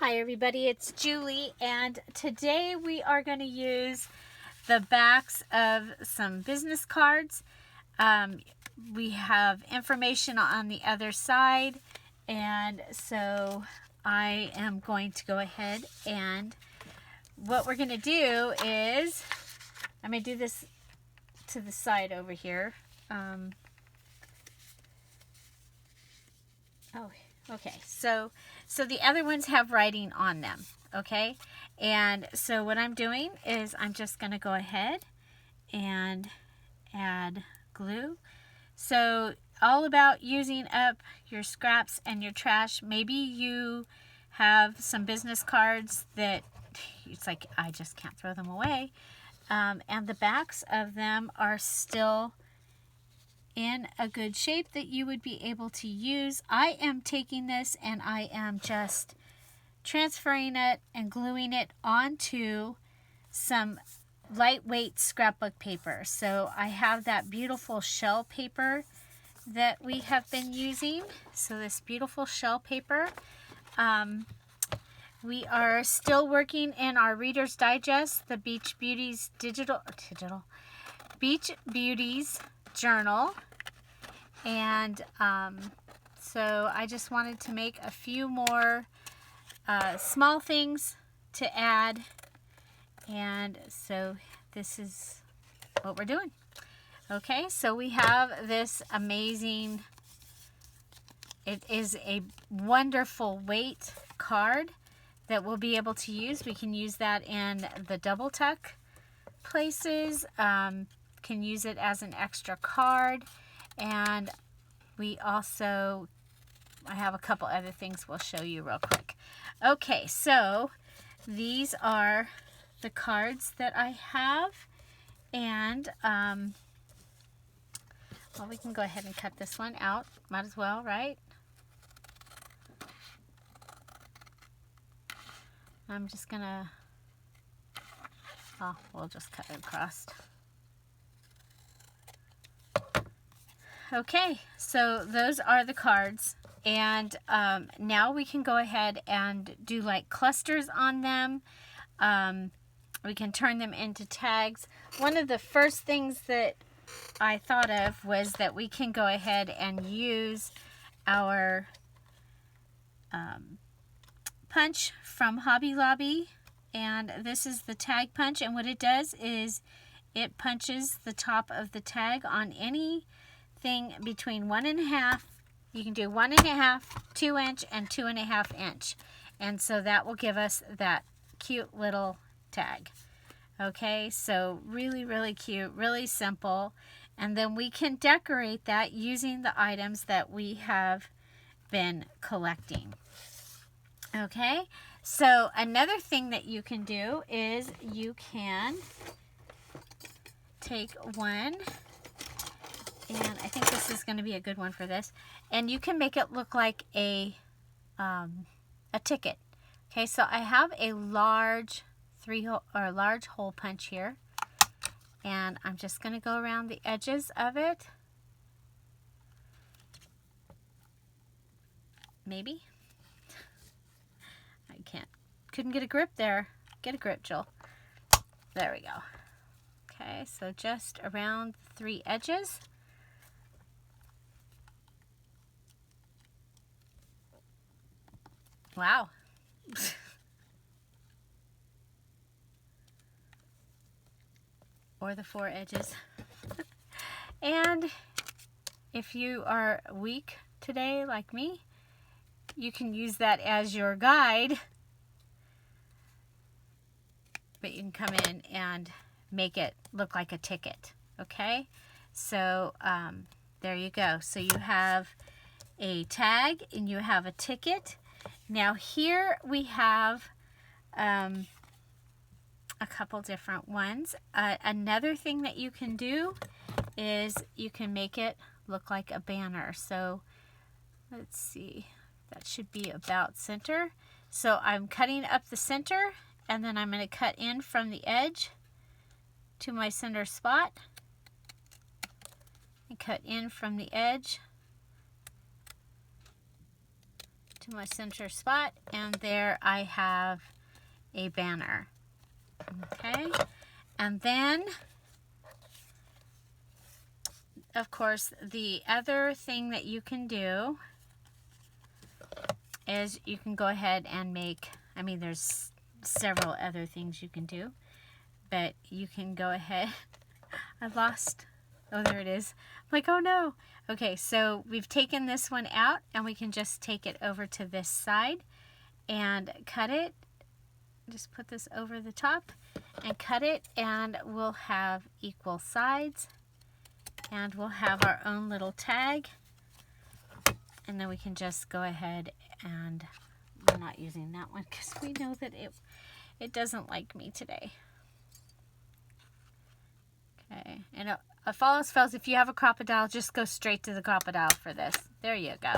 Hi everybody, it's Julie, and today we are going to use the backs of some business cards. We have information on the other side, and so I am going to go ahead and what we're going to do is, I'm going to do this to the side over here. Okay, so the other ones have writing on them, okay? And so what I'm doing is I'm just going to go ahead and add glue. So all about using up your scraps and your trash. Maybe you have some business cards that it's like, I just can't throw them away. And the backs of them are still in a good shape that you would be able to use. I am taking this and I am just transferring it and gluing it onto some lightweight scrapbook paper. So I have that beautiful shell paper that we have been using. So this beautiful shell paper. We are still working in our Reader's Digest, the Beach Beauties Beach Beauties journal. And so I just wanted to make a few more small things to add, and so this is what we're doing. Okay, so we have this amazing, it is a wonderful weight card that we'll be able to use. We can use that in the double tuck places, can use it as an extra card. And we also, I have a couple other things we'll show you real quick. Okay, so these are the cards that I have. And, well, we can go ahead and cut this one out. Might as well, right? I'm just gonna, oh, we'll just cut it across. Okay, so those are the cards, and now we can go ahead and do like clusters on them. We can turn them into tags. One of the first things that I thought of was that we can go ahead and use our punch from Hobby Lobby, and this is the tag punch, and what it does is it punches the top of the tag on any thing between 1.5, you can do 1.5, 2 inch, and 2.5 inch, and so that will give us that cute little tag. Okay, so really cute, really simple, and then we can decorate that using the items that we have been collecting. Okay, so another thing that you can do is you can take one, and I think this is going to be a good one for this. And you can make it look like a ticket. Okay, so I have a large large hole punch here, and I'm just going to go around the edges of it. Maybe. I couldn't get a grip there. Get a grip, Jill. There we go. Okay, so just around the 3 edges. Wow. Or the 4 edges. And if you are weak today like me, you can use that as your guide. But you can come in and make it look like a ticket. Okay? So there you go. So you have a tag and you have a ticket. Now here we have a couple different ones. Another thing that you can do is you can make it look like a banner. So let's see, that should be about center. So I'm cutting up the center, and then I'm going to cut in from the edge to my center spot, and cut in from the edge to to my center spot, and there I have a banner. Okay, and then of course the other thing that you can do is you can go ahead and make, I mean there's several other things you can do, but you can go ahead. I've lost, oh there it is. I'm like, oh no. Okay, so we've taken this one out and we can just take it over to this side and cut it. Just put this over the top and cut it, and we'll have equal sides, and we'll have our own little tag, and then we can just go ahead, and we're not using that one because we know that it doesn't like me today. Okay, and if all else fails, if you have a crocodile, just go straight to the crocodile for this. There you go.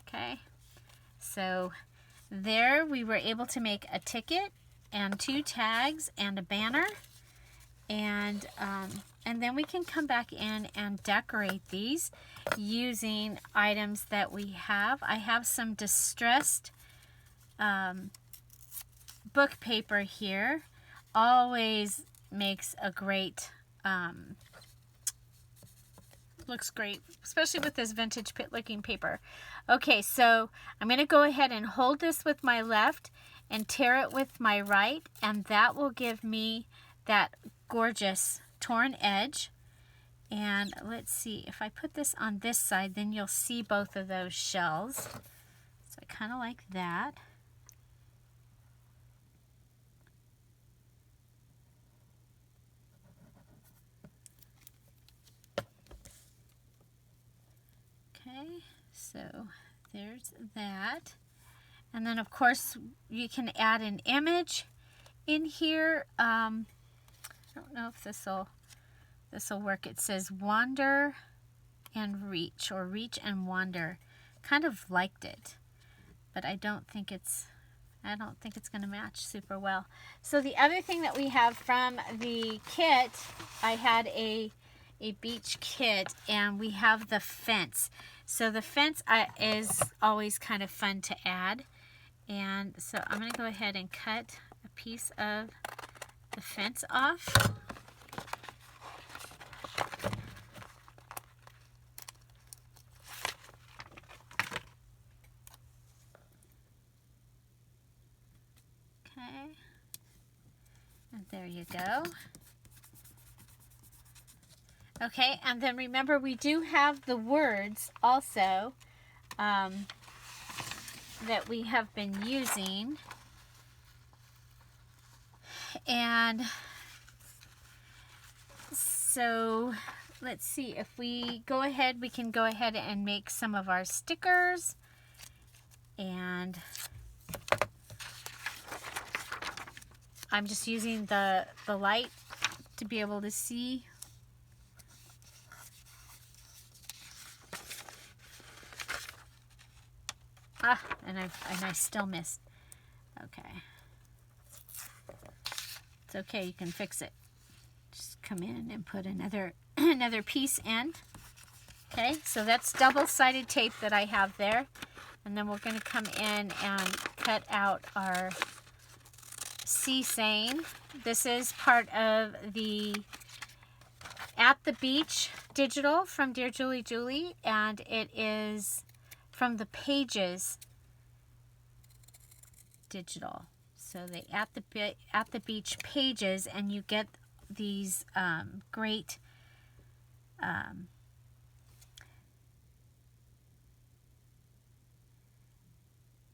Okay, so there we were able to make a ticket and 2 tags and a banner, and then we can come back in and decorate these using items that we have. I have some distressed book paper here. Always makes a great, looks great, especially with this vintage looking paper. Okay, so I'm going to go ahead and hold this with my left and tear it with my right, and that will give me that gorgeous torn edge. And let's see, if I put this on this side, then you'll see both of those shells. So I kind of like that. Okay, so there's that. And then of course you can add an image in here. I don't know if this will work. It says wander and reach, or reach and wander. Kind of liked it, but I don't think it's going to match super well. So the other thing that we have from the kit, I had a beach kit, and we have the fence. So the fence is always kind of fun to add. And so I'm going to go ahead and cut a piece of the fence off. Okay. And there you go. Okay, and then remember we do have the words also that we have been using. And so let's see, if we go ahead, we can go ahead and make some of our stickers. And I'm just using the light to be able to see. And I still missed. Okay. It's okay, you can fix it. Just come in and put another piece in. Okay, so that's double-sided tape that I have there. And then we're going to come in and cut out our sea saying. This is part of the At the Beach digital from Dearjuliejulie, and it is from the Pages digital. So they At the Beach pages, and you get these great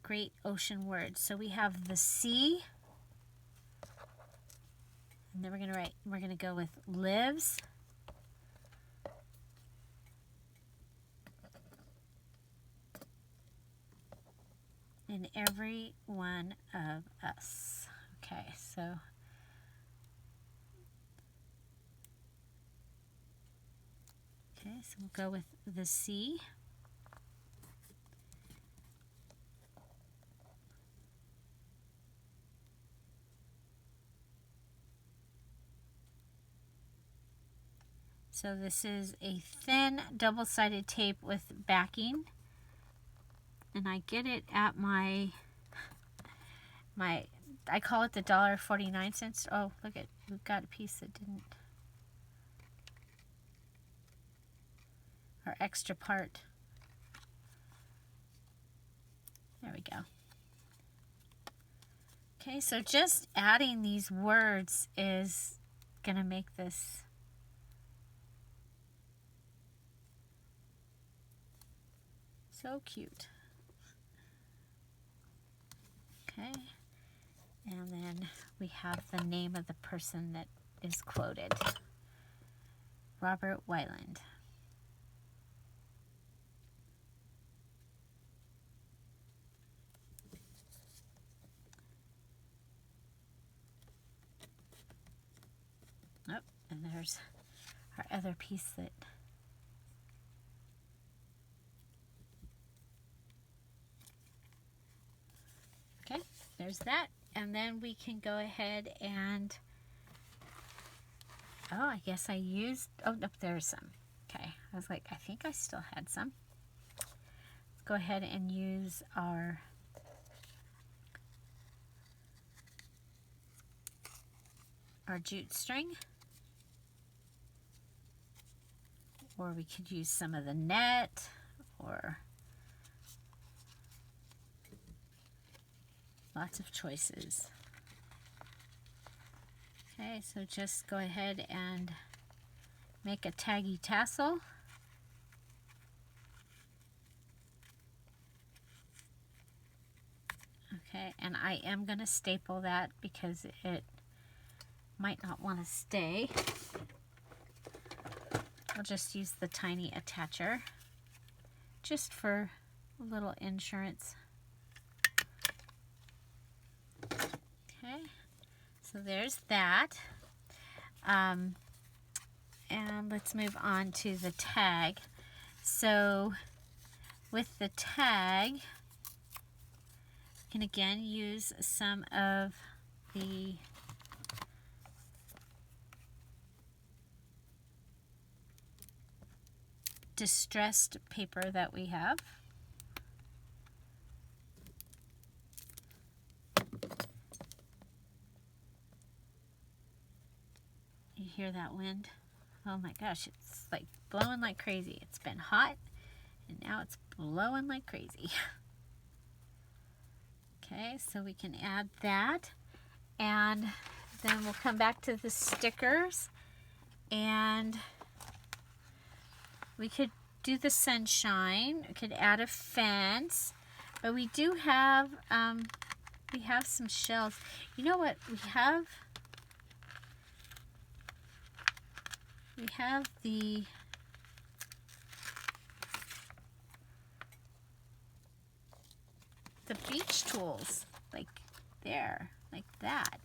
great ocean words. So we have the sea, and then we're gonna go with lives. In every one of us. Okay, so we'll go with the sea. So this is a thin double-sided tape with backing. and I get it at my I call it the $1.49. Oh, look at, we've got a piece that didn't, or extra part. There we go. Okay, so just adding these words is gonna make this so cute. Okay, and then we have the name of the person that is quoted, Robert Weiland. Oh, and there's our other piece that okay, there's that. And then we can go ahead and, oh, I guess I used, oh, no, there's some. Okay, I was like, I think I still had some. Let's go ahead and use our jute string. Or we could use some of the net, or lots of choices. Okay, so just go ahead and make a taggy tassel. Okay, and I am going to staple that because it might not want to stay. I'll just use the tiny attacher just for a little insurance. Okay, so there's that. And let's move on to the tag. So with the tag, you can again use some of the distressed paper that we have. You hear that wind? Oh my gosh, it's like blowing like crazy. It's been hot and now it's blowing like crazy. Okay, so we can add that, and then we'll come back to the stickers, and we could do the sunshine. We could add a fence, but we do have some shells. You know what we have? We have the beach tools, like there, like that.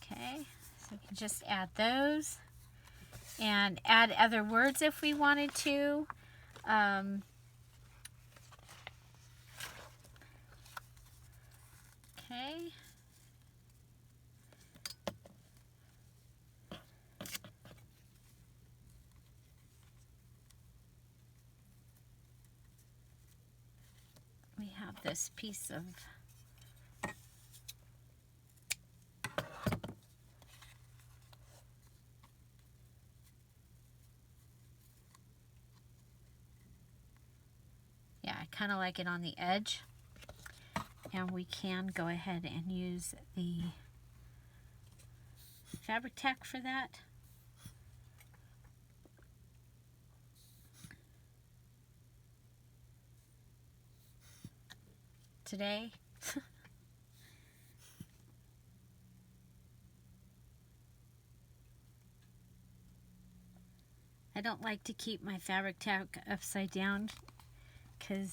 Okay, so we can just add those and add other words if we wanted to. Okay. We have this piece of I kind of like it on the edge, and we can go ahead and use the fabric tack for that. Today. I don't like to keep my fabric tack upside down because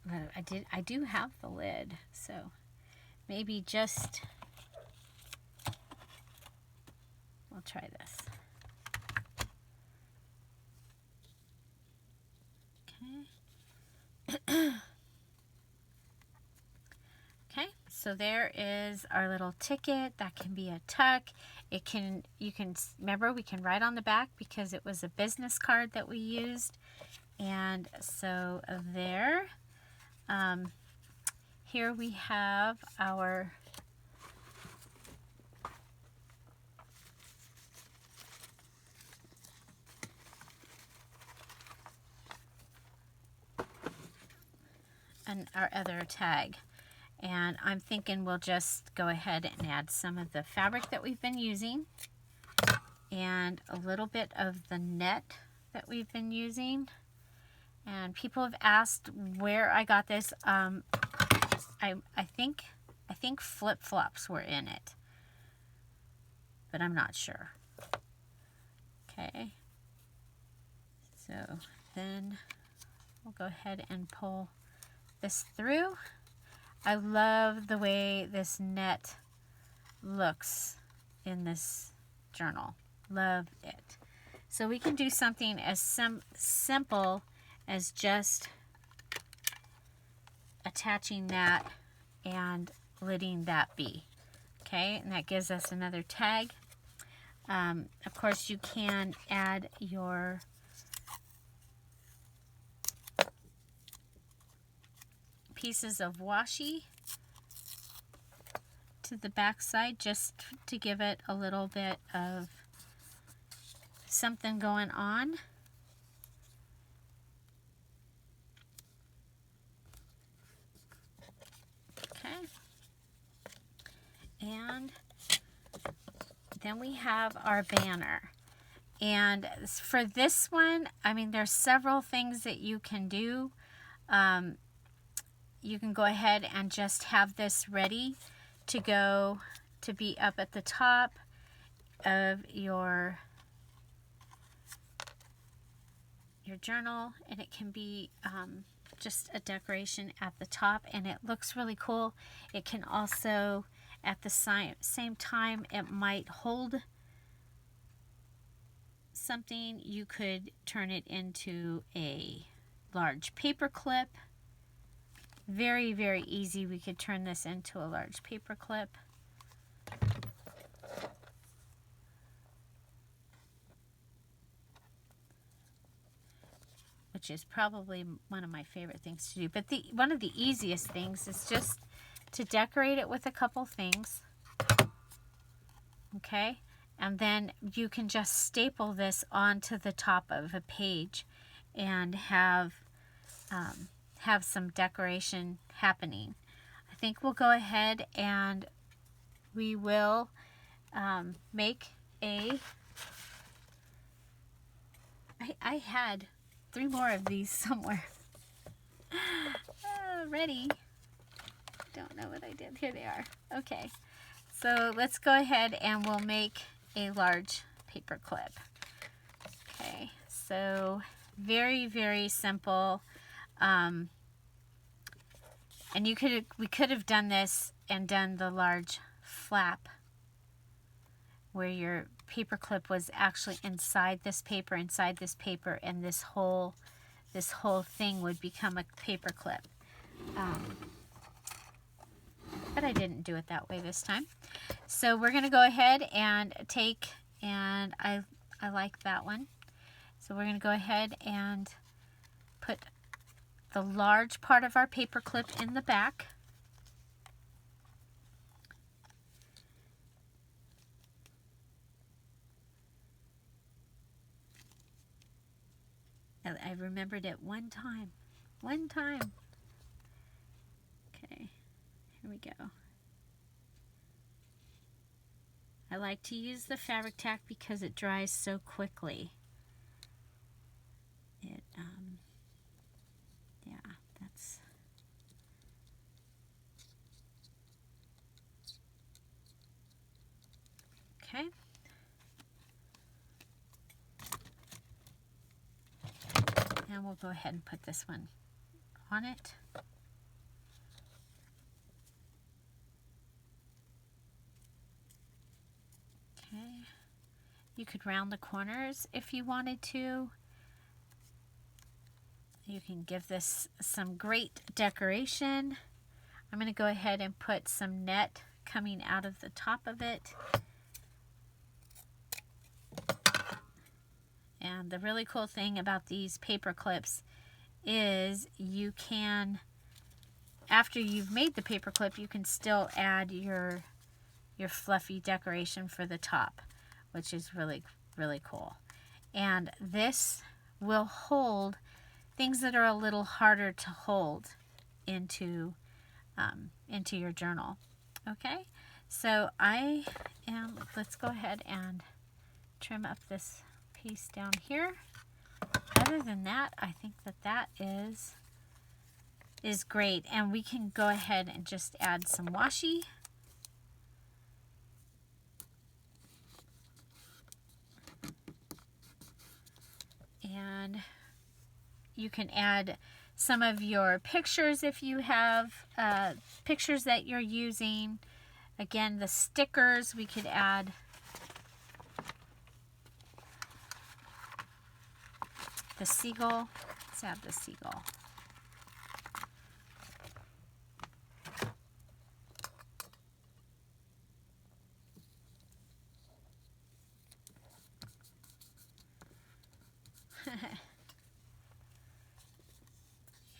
I do have the lid, so maybe just, we'll try this. Okay. Okay, so there is our little ticket. That can be a tuck. You can remember, we can write on the back because it was a business card that we used. And so there, here we have our other tag. And I'm thinking we'll just go ahead and add some of the fabric that we've been using and a little bit of the net that we've been using. And people have asked where I got this. I think flip-flops were in it, but I'm not sure. Okay, so then we'll go ahead and pull this through. I love the way this net looks in this journal. Love it. So we can do something as simple as just attaching that and letting that be. Okay, and that gives us another tag. Of course, you can add your pieces of washi to the back side just to give it a little bit of something going on. Okay. And then we have our banner. And for this one, I mean, there's several things that you can do. You can go ahead and just have this ready to go to be up at the top of your journal, and it can be just a decoration at the top, and it looks really cool. It can also, at the same time, it might hold something. You could turn it into a large paper clip. Very, very easy. We could turn this into a large paper clip. Which is probably one of my favorite things to do. But one of the easiest things is just to decorate it with a couple things. Okay? And then you can just staple this onto the top of a page and have some decoration happening. I think we'll go ahead and we will make a... I had 3 more of these somewhere. Ready. Don't know what I did. Here they are. Okay. So let's go ahead and we'll make a large paper clip. Okay. So very, very simple. And we could have done this and done the large flap where your paper clip was actually inside this paper, and this whole thing would become a paper clip. But I didn't do it that way this time. So we're going to go ahead and I like that one. So we're going to go ahead and put the large part of our paper clip in the back. I remembered it one time. Okay, here we go. I like to use the fabric tack because it dries so quickly. Yeah, that's... Okay. And we'll go ahead and put this one on it. Okay. You could round the corners if you wanted to. You can give this some great decoration. I'm going to go ahead and put some net coming out of the top of it. And the really cool thing about these paper clips is you can, after you've made the paper clip, you can still add your fluffy decoration for the top, which is really, really cool. And this will hold things that are a little harder to hold into your journal. Okay, so let's go ahead and trim up this piece down here. Other than that, I think that is great, and we can go ahead and just add some washi. And you can add some of your pictures if you have pictures that you're using. Again, the stickers, we could add the seagull. Let's add the seagull.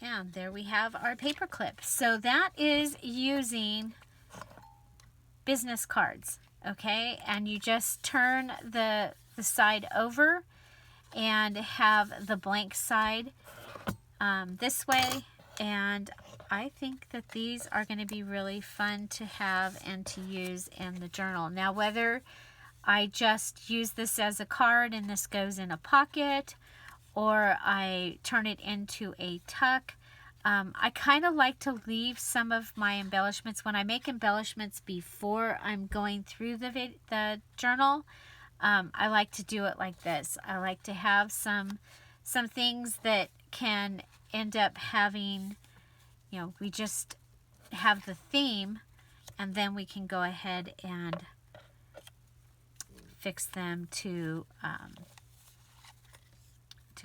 And there we have our paper clip. So that is using business cards, okay? And you just turn the side over and have the blank side this way. And I think that these are going to be really fun to have and to use in the journal. Now, whether I just use this as a card and this goes in a pocket, or I turn it into a tuck, I kind of like to leave some of my embellishments. When I make embellishments before I'm going through the journal, I like to do it like this. I like to have some things that can end up having, we just have the theme, and then we can go ahead and fix them to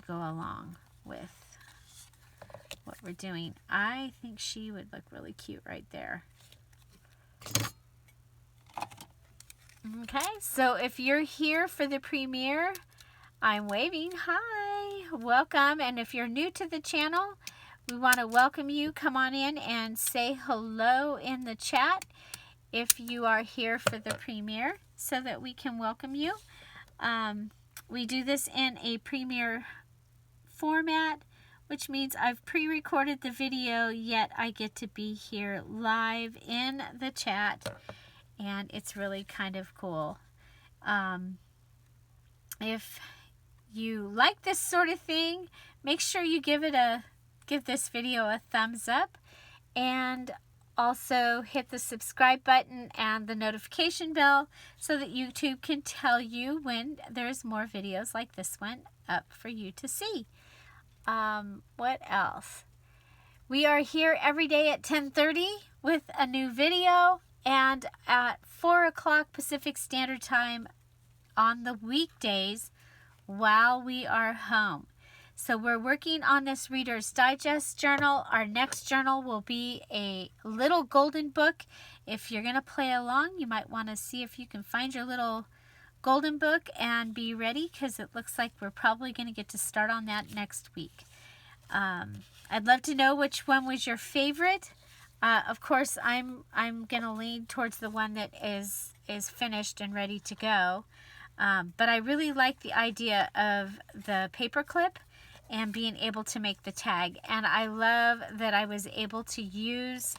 go along with what we're doing. I think she would look really cute right there. Okay, so if you're here for the premiere, I'm waving. Hi, welcome. And if you're new to the channel, we want to welcome you. Come on in and say hello in the chat if you are here for the premiere, so that we can welcome you. We do this in a premiere format, which means I've pre-recorded the video, yet I get to be here live in the chat, and it's really kind of cool. If you like this sort of thing, make sure you give this video a thumbs up, and also hit the subscribe button and the notification bell so that YouTube can tell you when there's more videos like this one up for you to see. What else? We are here every day at 10:30 with a new video, and at 4 o'clock Pacific Standard Time on the weekdays while we are home. So we're working on this Reader's Digest journal. Our next journal will be a little golden book. If you're going to play along, you might want to see if you can find your little golden book and be ready, because it looks like we're probably going to get to start on that next week. I'd love to know which one was your favorite. Of course, I'm going to lean towards the one that is finished and ready to go. But I really like the idea of the paper clip and being able to make the tag. And I love that I was able to use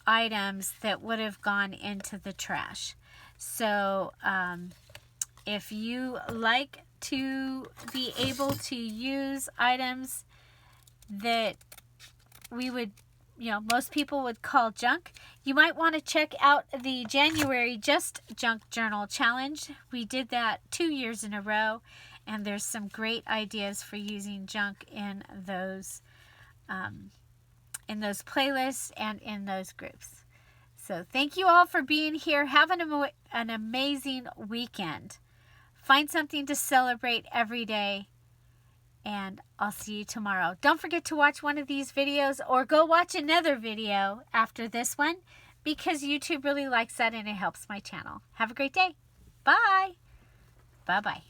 items that would have gone into the trash. So if you like to be able to use items that we would, most people would call junk, you might want to check out the January Just Junk Journal Challenge. We did that 2 years in a row, and there's some great ideas for using junk in those playlists and in those groups. So thank you all for being here. Have an amazing weekend. Find something to celebrate every day, and I'll see you tomorrow. Don't forget to watch one of these videos, or go watch another video after this one, because YouTube really likes that and it helps my channel. Have a great day. Bye. Bye-bye.